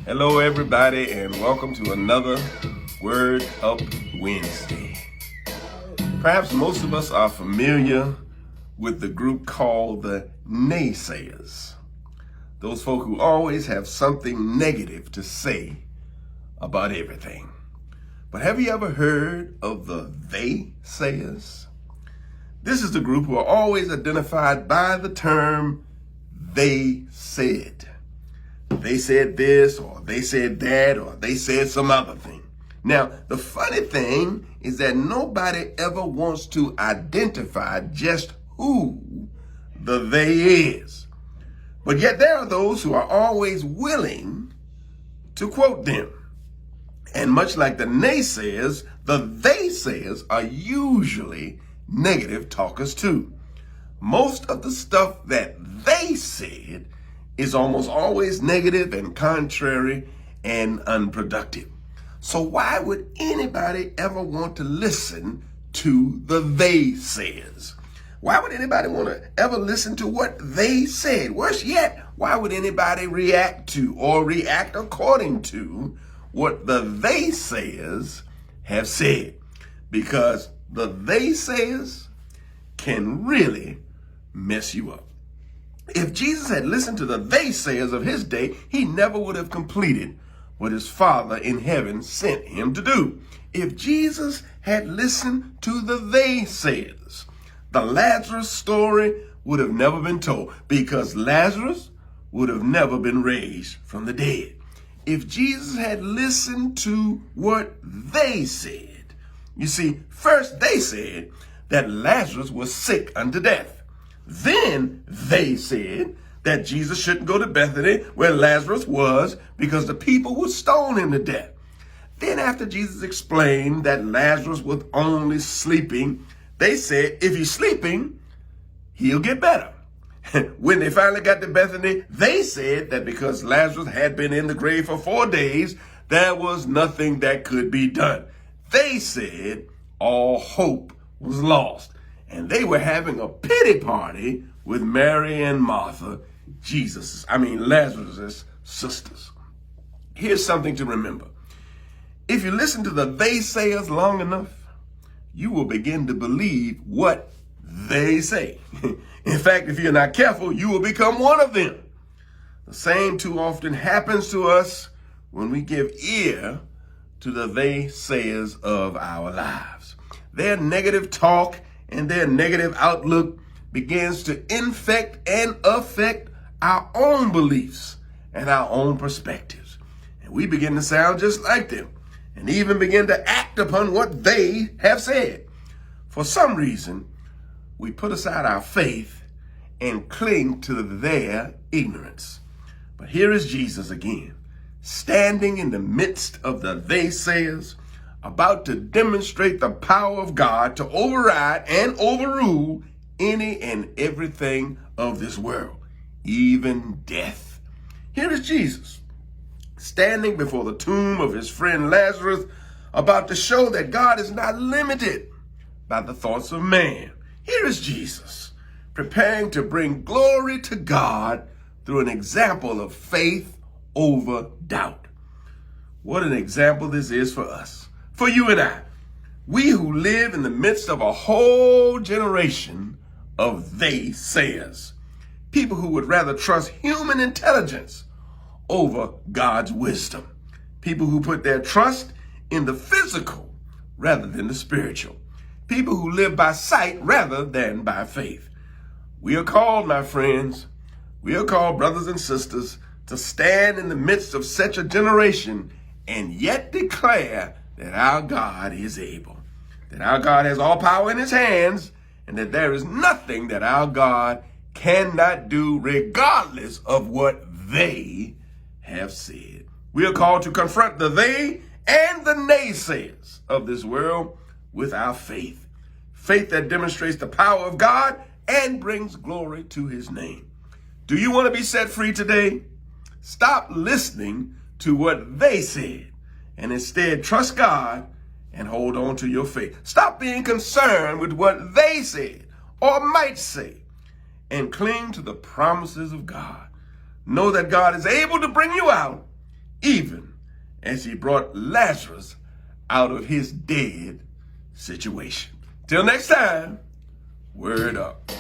Hello, everybody, and welcome to another Word Up Wednesday. Perhaps most of us are familiar with the group called the Naysayers. Those folk who always have something negative to say about everything. But have you ever heard of the Theysayers? This is the group who are always identified by the term they said. They said this, or they said that, or they said some other thing. Now, the funny thing is that nobody ever wants to identify just who the they is. But yet there are those who are always willing to quote them. And much like the naysayers, the they-sayers are usually negative talkers too. Most of the stuff that they said is almost always negative and contrary and unproductive. So why would anybody ever want to listen to the they says? Why would anybody want to ever listen to what they said? Worse yet, why would anybody react to or react according to what the they sayers have said? Because the they sayers can really mess you up. If Jesus had listened to the they-sayers of his day, he never would have completed what his Father in heaven sent him to do. If Jesus had listened to the they-sayers, the Lazarus story would have never been told, because Lazarus would have never been raised from the dead. If Jesus had listened to what they said, you see, first they said that Lazarus was sick unto death. Then they said that Jesus shouldn't go to Bethany where Lazarus was because the people would stone him to death. Then after Jesus explained that Lazarus was only sleeping, they said if he's sleeping, he'll get better. When they finally got to Bethany, they said that because Lazarus had been in the grave for 4 days, there was nothing that could be done. They said all hope was lost. And they were having a pity party with Mary and Martha, Lazarus' sisters. Here's something to remember. If you listen to the they-sayers long enough, you will begin to believe what they say. In fact, if you're not careful, you will become one of them. The same too often happens to us when we give ear to the they-sayers of our lives. Their negative talk and their negative outlook begins to infect and affect our own beliefs and our own perspectives. And we begin to sound just like them and even begin to act upon what they have said. For some reason, we put aside our faith and cling to their ignorance. But here is Jesus again, standing in the midst of the they-sayers, about to demonstrate the power of God to override and overrule any and everything of this world, even death. Here is Jesus, standing before the tomb of his friend Lazarus, about to show that God is not limited by the thoughts of man. Here is Jesus, preparing to bring glory to God through an example of faith over doubt. What an example this is for us. For you and I, we who live in the midst of a whole generation of they-sayers, people who would rather trust human intelligence over God's wisdom, people who put their trust in the physical rather than the spiritual, people who live by sight rather than by faith. We are called, my friends, we are called, brothers and sisters, to stand in the midst of such a generation and yet declare that our God is able, that our God has all power in his hands, and that there is nothing that our God cannot do regardless of what they have said. We are called to confront the they and the naysayers of this world with our faith. Faith that demonstrates the power of God and brings glory to his name. Do you want to be set free today? Stop listening to what they said and instead trust God and hold on to your faith. Stop being concerned with what they said or might say and cling to the promises of God. Know that God is able to bring you out even as he brought Lazarus out of his dead situation. Till next time, word up.